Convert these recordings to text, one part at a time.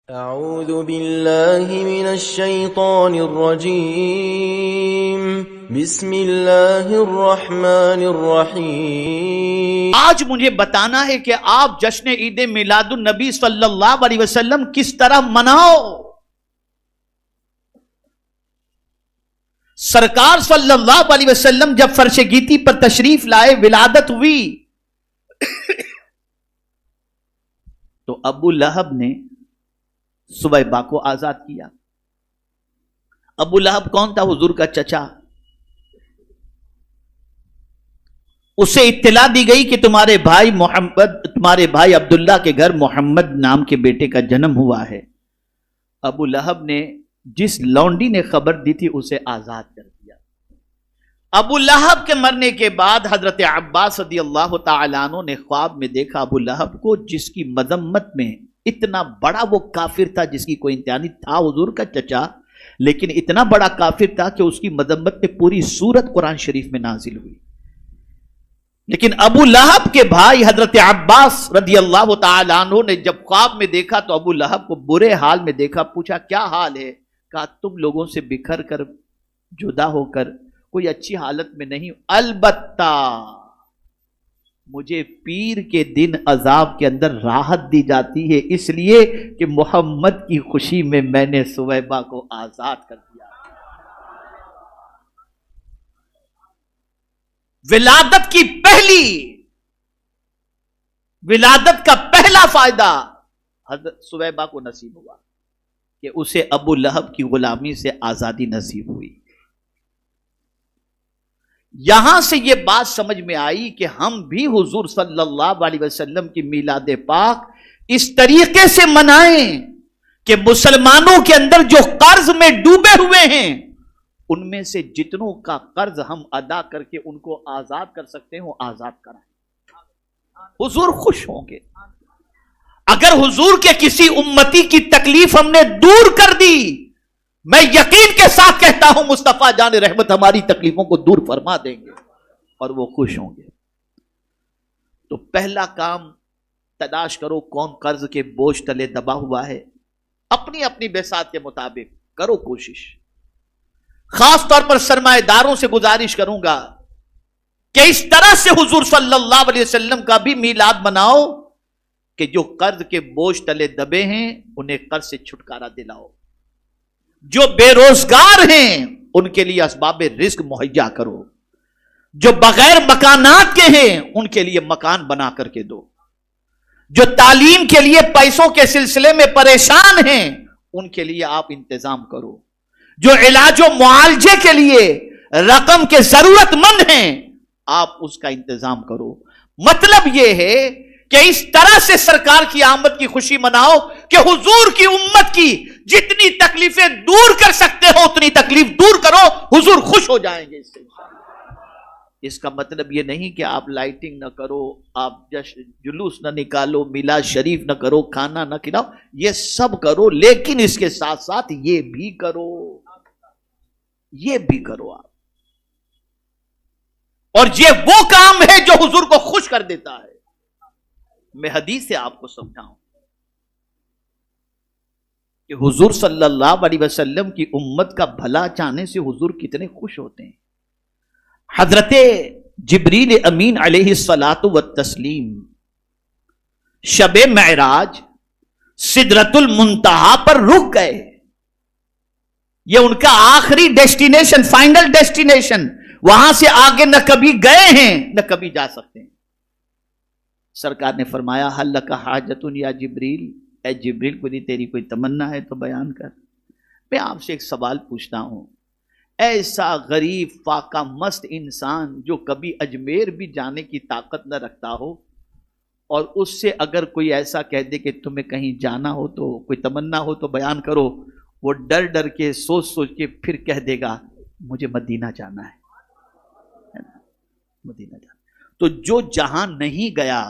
اعوذ باللہ من الشیطان الرجیم بسم اللہ الرحمن الرحیم۔ آج مجھے بتانا ہے کہ آپ جشن عید میلاد النبی صلی اللہ علیہ وسلم کس طرح مناؤ۔ سرکار صلی اللہ علیہ وسلم جب فرش گیتی پر تشریف لائے، ولادت ہوئی تو ابو لہب نے سویبہ کو آزاد کیا۔ ابو لہب کون تھا؟ حضور کا چچا۔ اسے اطلاع دی گئی کہ تمہارے بھائی عبداللہ کے گھر محمد نام کے بیٹے کا جنم ہوا ہے۔ ابو لہب نے جس لونڈی نے خبر دی تھی اسے آزاد کر دیا۔ ابو لہب کے مرنے کے بعد حضرت عباس رضی اللہ تعالیٰ عنہ نے خواب میں دیکھا ابو لہب کو، جس کی مذمت میں اتنا بڑا وہ کافر تھا جس کی کوئی انتہا نہیں تھا، حضور کا چچا، لیکن اتنا بڑا کافر تھا کہ اس کی مذمت میں پوری سورت قرآن شریف میں نازل ہوئی۔ لیکن ابو لہب کے بھائی حضرت عباس رضی اللہ تعالیٰ عنہ نے جب خواب میں دیکھا تو ابو لہب کو برے حال میں دیکھا، پوچھا کیا حال ہے؟ کہا تم لوگوں سے بکھر کر جدا ہو کر کوئی اچھی حالت میں نہیں، البتہ مجھے پیر کے دن عذاب کے اندر راحت دی جاتی ہے، اس لیے کہ محمد کی خوشی میں میں نے سویبہ کو آزاد کر دیا۔ ولادت کا پہلا فائدہ حضرت سویبہ کو نصیب ہوا کہ اسے ابو لہب کی غلامی سے آزادی نصیب ہوئی۔ یہاں سے یہ بات سمجھ میں آئی کہ ہم بھی حضور صلی اللہ علیہ وسلم کی میلاد پاک اس طریقے سے منائیں کہ مسلمانوں کے اندر جو قرض میں ڈوبے ہوئے ہیں ان میں سے جتنوں کا قرض ہم ادا کر کے ان کو آزاد کر سکتے ہیں وہ آزاد کرائیں۔ حضور خوش ہوں گے۔ اگر حضور کے کسی امتی کی تکلیف ہم نے دور کر دی، میں یقین کے ساتھ کہتا ہوں مصطفیٰ جان رحمت ہماری تکلیفوں کو دور فرما دیں گے اور وہ خوش ہوں گے۔ تو پہلا کام تلاش کرو کون قرض کے بوجھ تلے دبا ہوا ہے، اپنی اپنی بساط کے مطابق کرو کوشش۔ خاص طور پر سرمایہ داروں سے گزارش کروں گا کہ اس طرح سے حضور صلی اللہ علیہ وسلم کا بھی میلاد مناؤ کہ جو قرض کے بوجھ تلے دبے ہیں انہیں قرض سے چھٹکارا دلاؤ، جو بے روزگار ہیں ان کے لیے اسباب رزق مہیا کرو، جو بغیر مکانات کے ہیں ان کے لیے مکان بنا کر کے دو، جو تعلیم کے لیے پیسوں کے سلسلے میں پریشان ہیں ان کے لیے آپ انتظام کرو، جو علاج و معالجے کے لیے رقم کے ضرورت مند ہیں آپ اس کا انتظام کرو۔ مطلب یہ ہے کہ اس طرح سے سرکار کی آمد کی خوشی مناؤ کہ حضور کی امت کی جتنی تکلیفیں دور کر سکتے ہو اتنی تکلیف دور کرو، حضور خوش ہو جائیں گے اس سے۔ اس کا مطلب یہ نہیں کہ آپ لائٹنگ نہ کرو، آپ جلوس نہ نکالو، میلاد شریف نہ کرو، کھانا نہ کھلاؤ، یہ سب کرو، لیکن اس کے ساتھ ساتھ یہ بھی کرو آپ۔ اور یہ وہ کام ہے جو حضور کو خوش کر دیتا ہے۔ میں حدیث سے آپ کو سمجھاؤں کہ حضور صلی اللہ علیہ وسلم کی امت کا بھلا چاہنے سے حضور کتنے خوش ہوتے ہیں۔ حضرت جبریل امین علیہ الصلاۃ والتسلیم شب معراج سدرۃ المنتہا پر رک گئے۔ یہ ان کا آخری ڈیسٹینیشن، فائنل ڈیسٹینیشن، وہاں سے آگے نہ کبھی گئے ہیں نہ کبھی جا سکتے ہیں۔ سرکار نے فرمایا حل لک حاجت یا جبریل، اے جبریل کو تیری کوئی تمنا ہے تو بیان کر۔ میں آپ سے ایک سوال پوچھتا ہوں، ایسا غریب فاقہ مست انسان جو کبھی اجمیر بھی جانے کی طاقت نہ رکھتا ہو، اور اس سے اگر کوئی ایسا کہہ دے کہ تمہیں کہیں جانا ہو تو کوئی تمنا ہو تو بیان کرو، وہ ڈر ڈر کے سوچ سوچ کے پھر کہہ دے گا مجھے مدینہ جانا ہے، مدینہ جانا۔ تو جو جہاں نہیں گیا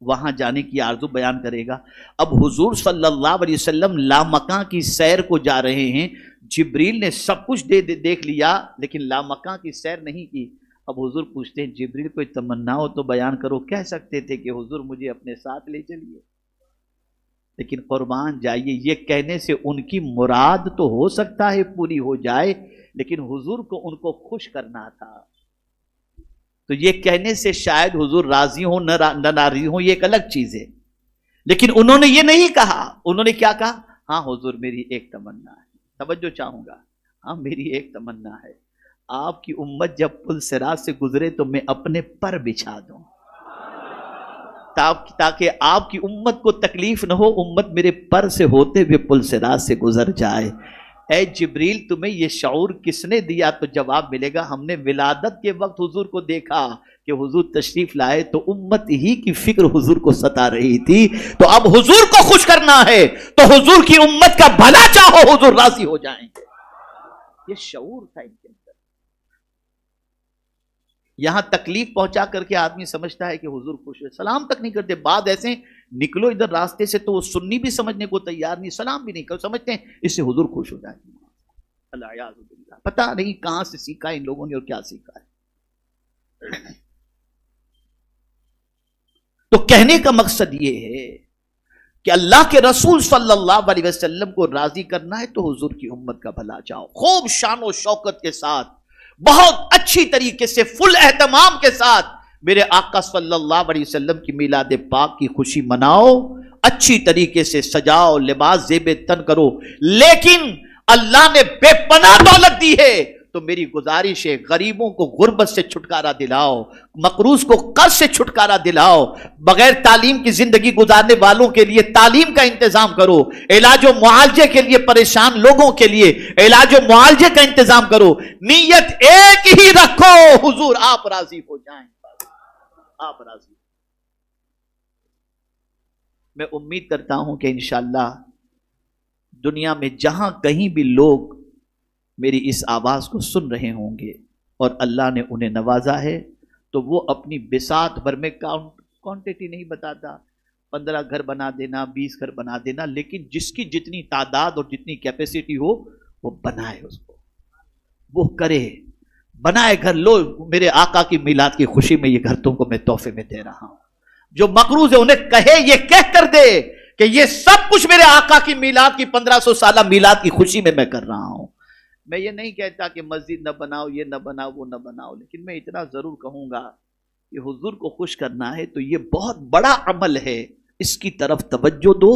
وہاں جانے کی آرزو بیان کرے گا۔ اب حضور صلی اللہ علیہ وسلم لامکاں کی سیر کو جا رہے ہیں، جبریل نے سب کچھ دیکھ لیا لیکن لامکاں کی سیر نہیں کی۔ اب حضور پوچھتے ہیں جبریل کوئی تمنا ہو تو بیان کرو، کہہ سکتے تھے کہ حضور مجھے اپنے ساتھ لے چلیے، لیکن قربان جائیے یہ کہنے سے ان کی مراد تو ہو سکتا ہے پوری ہو جائے، لیکن حضور کو ان کو خوش کرنا تھا، تو یہ کہنے سے شاید حضور راضی ہوں نہ ناراضی ہوں، یہ ایک الگ چیز ہے، لیکن انہوں نے یہ نہیں کہا۔ انہوں نے کیا کہا؟ ہاں حضور میری ایک تمنا ہے، توجہ چاہوں گا، ہاں میری ایک تمنا ہے، آپ کی امت جب پل صراط سے گزرے تو میں اپنے پر بچھا دوں تاکہ آپ کی امت کو تکلیف نہ ہو، امت میرے پر سے ہوتے ہوئے پل صراط سے گزر جائے۔ اے جبریل تمہیں یہ شعور کس نے دیا؟ تو جواب ملے گا ہم نے ولادت کے وقت حضور کو دیکھا کہ حضور تشریف لائے تو امت ہی کی فکر حضور کو ستا رہی تھی، تو اب حضور کو خوش کرنا ہے تو حضور کی امت کا بھلا چاہو، حضور راضی ہو جائیں گے۔ یہ شعور تھا ان کے اندر۔ یہاں تکلیف پہنچا کر کے آدمی سمجھتا ہے کہ حضور خوش ہے، سلام تک نہیں کرتے۔ بعد ایسے نکلو ادھر راستے سے تو وہ سنی بھی سمجھنے کو تیار نہیں، سلام بھی نہیں کر، سمجھتے ہیں اس سے حضور خوش ہو جائے گے۔ اللہ یعوذ باللہ، پتہ نہیں کہاں سے سیکھا ان لوگوں نے اور کیا سیکھا ہے۔ تو کہنے کا مقصد یہ ہے کہ اللہ کے رسول صلی اللہ علیہ وسلم کو راضی کرنا ہے تو حضور کی امت کا بھلا چاہو، خوب شان و شوکت کے ساتھ، بہت اچھی طریقے سے، فل اہتمام کے ساتھ میرے آقا صلی اللہ علیہ وسلم کی میلاد پاک کی خوشی مناؤ، اچھی طریقے سے سجاؤ، لباس زیب تن کرو، لیکن اللہ نے بے پناہ دولت دی ہے تو میری گزارش ہے غریبوں کو غربت سے چھٹکارا دلاؤ، مقروض کو قرض سے چھٹکارا دلاؤ، بغیر تعلیم کی زندگی گزارنے والوں کے لیے تعلیم کا انتظام کرو، علاج و معالجے کے لیے پریشان لوگوں کے لیے علاج و معالجے کا انتظام کرو، نیت ایک ہی رکھو، حضور آپ راضی ہو جائیں، آپ راضی۔ میں امید کرتا ہوں کہ انشاءاللہ دنیا میں جہاں کہیں بھی لوگ میری اس آواز کو سن رہے ہوں گے اور اللہ نے انہیں نوازا ہے تو وہ اپنی بساط بھر میں کوانٹٹی نہیں بتاتا، 15 گھر بنا دینا، 20 گھر بنا دینا، لیکن جس کی جتنی تعداد اور جتنی کیپیسٹی ہو وہ بنائے، اس کو وہ کرے، بنائے گھر۔ لو میرے آقا کی میلاد کی خوشی میں یہ گھر تم کو میں تحفے میں دے رہا ہوں۔ جو مقروض ہے انہیں کہے، یہ کہہ کر دے کہ یہ سب کچھ میرے آقا کی میلاد کی 1500 سالہ میلاد کی خوشی میں کر رہا ہوں۔ میں یہ نہیں کہتا کہ مسجد نہ بناؤ، یہ نہ بناؤ، وہ نہ بناؤ، لیکن میں اتنا ضرور کہوں گا کہ حضور کو خوش کرنا ہے تو یہ بہت بڑا عمل ہے، اس کی طرف توجہ دو۔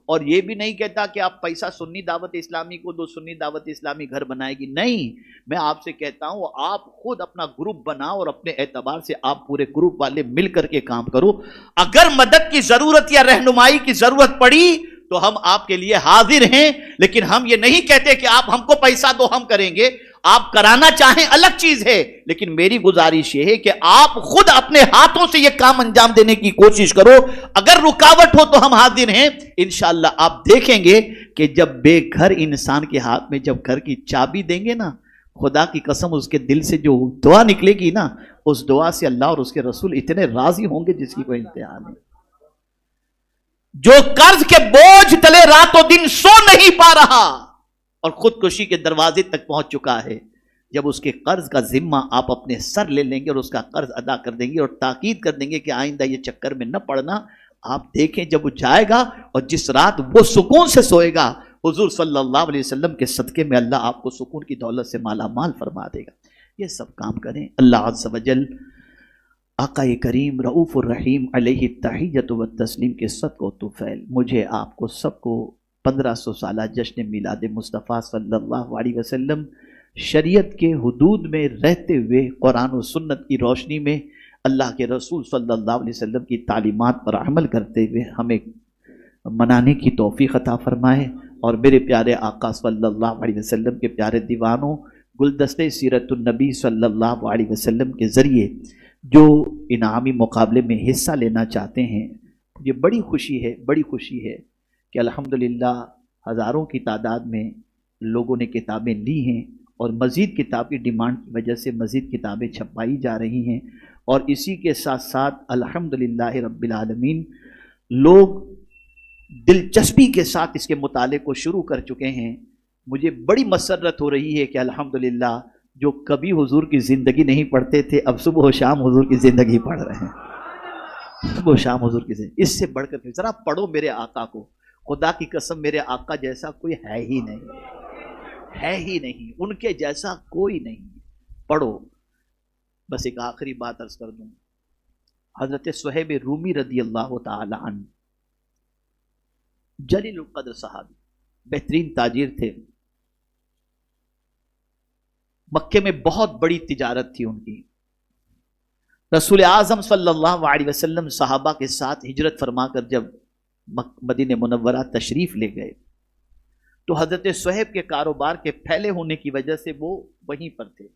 اور یہ بھی نہیں کہتا کہ آپ پیسہ سنی دعوت اسلامی کو دو، سنی دعوت اسلامی گھر بنائے گی، نہیں، میں آپ سے کہتا ہوں آپ خود اپنا گروپ بناؤ اور اپنے اعتبار سے آپ پورے گروپ والے مل کر کے کام کرو۔ اگر مدد کی ضرورت یا رہنمائی کی ضرورت پڑی تو ہم آپ کے لیے حاضر ہیں، لیکن ہم یہ نہیں کہتے کہ آپ ہم کو پیسہ دو ہم کریں گے، آپ کرانا چاہیں الگ چیز ہے، لیکن میری گزارش یہ ہے کہ آپ خود اپنے ہاتھوں سے یہ کام انجام دینے کی کوشش کرو۔ اگر رکاوٹ ہو تو ہم حاضر ہیں، انشاءاللہ آپ دیکھیں گے کہ جب بے گھر انسان کے ہاتھ میں جب گھر کی چابی دیں گے نا، خدا کی قسم اس کے دل سے جو دعا نکلے گی نا، اس دعا سے اللہ اور اس کے رسول اتنے راضی ہوں گے جس کی کوئی انتہا نہیں۔ جو قرض کے بوجھ تلے رات و دن سو نہیں پا رہا اور خودکشی کے دروازے تک پہنچ چکا ہے، جب اس کے قرض کا ذمہ آپ اپنے سر لے لیں گے اور اس کا قرض ادا کر دیں گے اور تاکید کر دیں گے کہ آئندہ یہ چکر میں نہ پڑنا، آپ دیکھیں جب وہ جائے گا اور جس رات وہ سکون سے سوئے گا، حضور صلی اللہ علیہ وسلم کے صدقے میں اللہ آپ کو سکون کی دولت سے مالا مال فرما دے گا۔ یہ سب کام کریں۔ اللہ عز و جل آقا کریم رؤوف الرحیم علیہ التحیۃ والتسلیم کے صدق و طفیل مجھے آپ کو سب کو 1500 سالہ جشن میلاد مصطفیٰ صلی اللہ علیہ وسلم شریعت کے حدود میں رہتے ہوئے قرآن و سنت کی روشنی میں اللہ کے رسول صلی اللہ علیہ وسلم کی تعلیمات پر عمل کرتے ہوئے ہمیں منانے کی توفیق عطا فرمائے، اور میرے پیارے آقا صلی اللہ علیہ وسلم کے پیارے دیوانوں، گلدستہ سیرت النبی صلی اللہ علیہ وسلم کے ذریعے جو انعامی مقابلے میں حصہ لینا چاہتے ہیں، یہ بڑی خوشی ہے کہ الحمدللہ ہزاروں کی تعداد میں لوگوں نے کتابیں لی ہیں اور مزید کتاب کی ڈیمانڈ کی وجہ سے مزید کتابیں چھپائی جا رہی ہیں، اور اسی کے ساتھ ساتھ الحمدللہ رب العالمین لوگ دلچسپی کے ساتھ اس کے مطالعے کو شروع کر چکے ہیں۔ مجھے بڑی مسرت ہو رہی ہے کہ الحمدللہ جو کبھی حضور کی زندگی نہیں پڑھتے تھے اب صبح و شام حضور کی زندگی پڑھ رہے ہیں، صبح و شام حضور کی زندگی۔ اس سے بڑھ کر ذرا پڑھو میرے آقا کو، خدا کی قسم میرے آقا جیسا کوئی ہے ہی نہیں، ہے ہی نہیں، ان کے جیسا کوئی نہیں۔ پڑھو، بس ایک آخری بات عرض کر دوں، حضرت صہیب رومی رضی اللہ تعالی عنہ جلیل القدر صحابی، بہترین تاجر تھے، مکے میں بہت بڑی تجارت تھی ان کی۔ رسول اعظم صلی اللہ علیہ وسلم صحابہ کے ساتھ ہجرت فرما کر جب مدینہ منورہ تشریف لے گئے تو حضرت صہیب کے کاروبار کے پھیلے ہونے کی وجہ سے وہ وہیں پر تھے،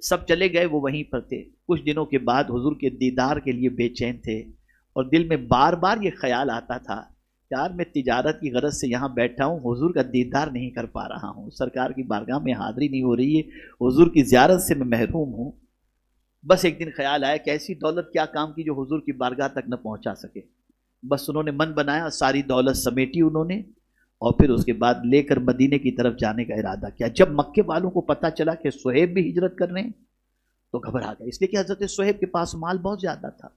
سب چلے گئے، وہ وہیں پر تھے۔ کچھ دنوں کے بعد حضور کے دیدار کے لیے بے چین تھے اور دل میں بار بار یہ خیال آتا تھا، یار میں تجارت کی غرض سے یہاں بیٹھا ہوں، حضور کا دیدار نہیں کر پا رہا ہوں، سرکار کی بارگاہ میں حاضری نہیں ہو رہی ہے، حضور کی زیارت سے میں محروم ہوں۔ بس ایک دن خیال آیا کہ ایسی دولت کیا کام کی جو حضور کی بارگاہ تک نہ پہنچا سکے۔ بس انہوں نے من بنایا، ساری دولت سمیٹی انہوں نے، اور پھر اس کے بعد لے کر مدینے کی طرف جانے کا ارادہ کیا۔ جب مکے والوں کو پتہ چلا کہ صہیب بھی ہجرت کر رہے ہیں تو گھبرا گئے، اس لیے کہ حضرت صہیب کے پاس مال بہت زیادہ تھا۔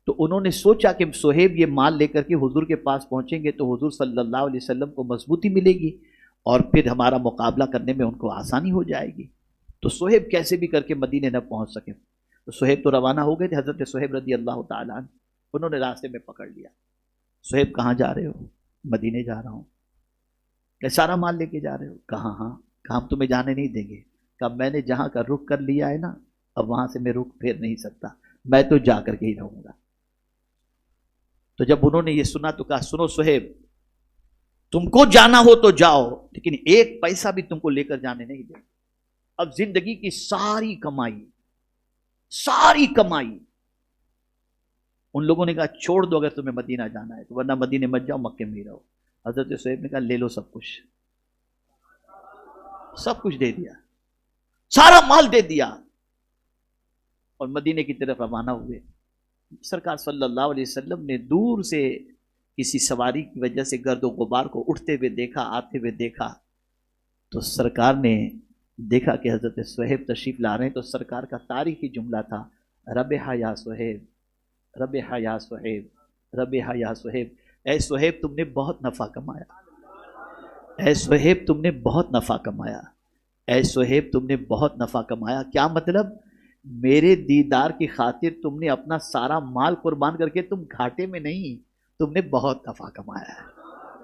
تو انہوں نے سوچا کہ صہیب یہ مال لے کر کے حضور کے پاس پہنچیں گے تو حضور صلی اللہ علیہ وسلم کو مضبوطی ملے گی اور پھر ہمارا مقابلہ کرنے میں ان کو آسانی ہو جائے گی۔ تو صہیب کیسے بھی کر کے مدینے نہ پہنچ سکے، تو صہیب تو روانہ ہو گئے تھے، حضرت صہیب رضی اللہ تعالیٰ عنہ انہوں نے راستے میں پکڑ لیا۔ صہیب کہاں جا رہے ہو؟ مدینے جا رہا ہوں۔ کہ سارا مال لے کے جا رہے ہو؟ کہاں؟ ہاں۔ کہ ہم تمہیں جانے نہیں دیں گے۔ کہ میں نے جہاں کا رخ کر لیا ہے نا، اب وہاں سے میں رخ پھیر نہیں سکتا، میں تو جا کر کے ہی رہوں گا۔ تو جب انہوں نے یہ سنا تو کہا، سنو صہیب، تم کو جانا ہو تو جاؤ، لیکن ایک پیسہ بھی تم کو لے کر جانے نہیں دیں۔ اب زندگی کی ساری کمائی ان لوگوں نے کہا چھوڑ دو اگر تمہیں مدینہ جانا ہے تو، ورنہ مدینے مت جاؤ، مکے میں ہی رہو۔ حضرت صہیب نے کہا لے لو سب کچھ دے دیا، سارا مال دے دیا اور مدینے کی طرف روانہ ہوئے۔ سرکار صلی اللہ علیہ وسلم نے دور سے کسی سواری کی وجہ سے گرد و غبار کو اٹھتے ہوئے دیکھا، آتے ہوئے دیکھا، تو سرکار نے دیکھا کہ حضرت صہیب تشریف لا رہے ہیں، تو سرکار کا تاریخی جملہ تھا، ربح یا صہیب، ربح یا صہیب، ربح یا صہیب، اے صہیب تم نے بہت نفع کمایا، اے صہیب تم نے بہت نفع کمایا، اے صہیب تم نے بہت نفع کمایا۔ کیا مطلب؟ میرے دیدار کی خاطر تم نے اپنا سارا مال قربان کر کے تم گھاٹے میں نہیں، تم نے بہت نفع کمایا ہے،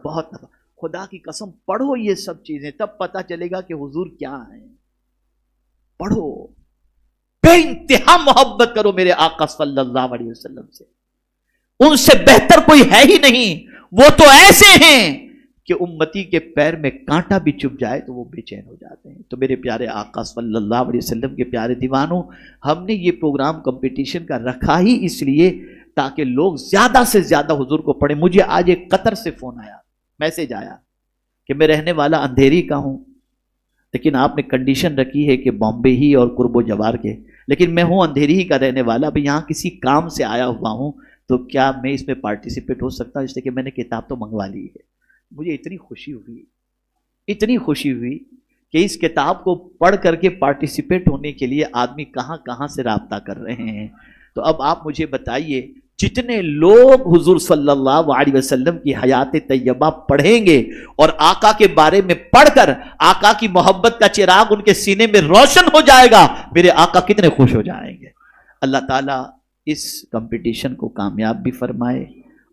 بہت نفع۔ خدا کی قسم پڑھو یہ سب چیزیں، تب پتہ چلے گا کہ حضور کیا ہیں۔ پڑھو، بے انتہا محبت کرو میرے آقا صلی اللہ علیہ وسلم سے، ان سے بہتر کوئی ہے ہی نہیں۔ وہ تو ایسے ہیں کہ امتی کے پیر میں کانٹا بھی چبھ جائے تو وہ بے چین ہو جاتے ہیں۔ تو میرے پیارے آقا صلی اللہ علیہ وسلم کے پیارے دیوانوں، ہم نے یہ پروگرام کمپٹیشن کا رکھا ہی اس لیے تاکہ لوگ زیادہ سے زیادہ حضور کو پڑھیں۔ مجھے آج ایک قطر سے فون آیا، میسج آیا کہ میں رہنے والا اندھیری کا ہوں، لیکن آپ نے کنڈیشن رکھی ہے کہ بامبے ہی اور قرب و جوار کے، لیکن میں ہوں اندھیری ہی کا رہنے والا، اب یہاں کسی کام سے آیا ہوا ہوں، تو کیا میں اس میں پارٹیسپیٹ ہو سکتا ہوں؟ اس لیے کہ میں نے کتاب تو منگوا لی ہے۔ مجھے اتنی خوشی ہوئی کہ اس کتاب کو پڑھ کر کے پارٹیسپیٹ ہونے کے لیے آدمی کہاں کہاں سے رابطہ کر رہے ہیں۔ تو اب آپ مجھے بتائیے، جتنے لوگ حضور صلی اللہ علیہ وسلم کی حیات طیبہ پڑھیں گے اور آقا کے بارے میں پڑھ کر آقا کی محبت کا چراغ ان کے سینے میں روشن ہو جائے گا، میرے آقا کتنے خوش ہو جائیں گے۔ اللہ تعالیٰ اس کمپٹیشن کو کامیاب بھی فرمائے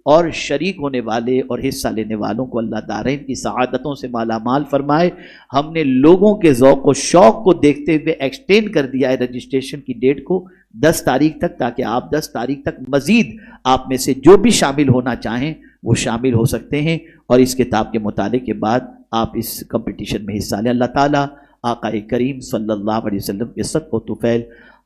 اور شریک ہونے والے اور حصہ لینے والوں کو اللہ دارین کی سعادتوں سے مالا مال فرمائے۔ ہم نے لوگوں کے ذوق و شوق کو دیکھتے ہوئے ایکسٹینڈ کر دیا ہے رجسٹریشن کی ڈیٹ کو 10 تاریخ تک، تاکہ آپ 10 تاریخ تک مزید آپ میں سے جو بھی شامل ہونا چاہیں وہ شامل ہو سکتے ہیں، اور اس کتاب کے مطالعے کے بعد آپ اس کمپٹیشن میں حصہ لیں۔ اللہ تعالیٰ آقا کریم صلی اللہ علیہ وسلم کے صدق و طفیل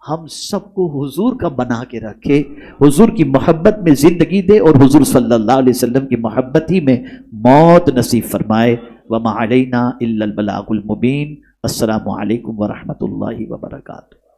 ہم سب کو حضور کا بنا کے رکھے، حضور کی محبت میں زندگی دے اور حضور صلی اللہ علیہ وسلم کی محبت ہی میں موت نصیب فرمائے۔ وما علینا الا البلاغ المبین۔ السلام علیکم ورحمۃ اللہ وبرکاتہ۔